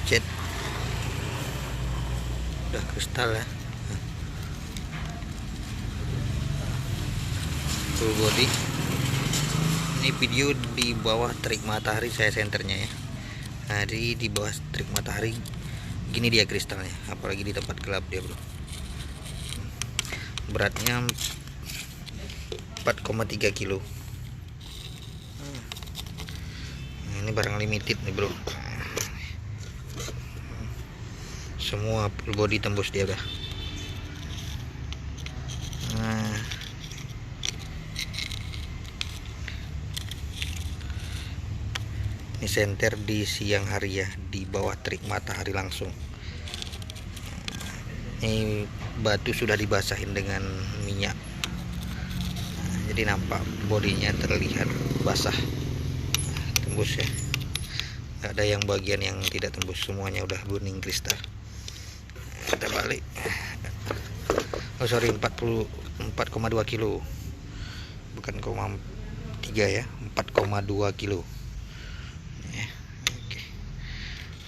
cat, udah kristal ya. Full body. Ini video di bawah terik matahari saya senternya ya. Hari di bawah terik matahari gini dia kristalnya, apalagi di tempat gelap dia bro. Beratnya 4,3 kilo. Ini barang limited nih bro, semua full body tembus dia udah. Nah, ini senter di siang hari ya, di bawah terik matahari langsung. Ini batu sudah dibasahin dengan minyak, nah, jadi nampak bodinya terlihat basah. Tembus ya, nggak ada yang bagian yang tidak tembus, semuanya udah burning kristal. Kita balik. Oh sorry, 4,2 kilo, bukan 0,3 ya, 4,2 kilo ya. Oke.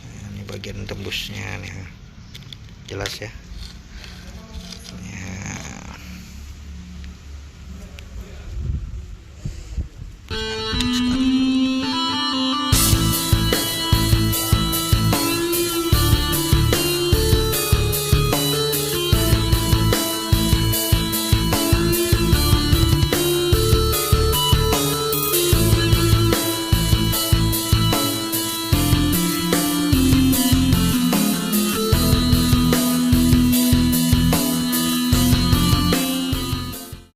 Nah, ini bagian tembusnya nih, jelas ya.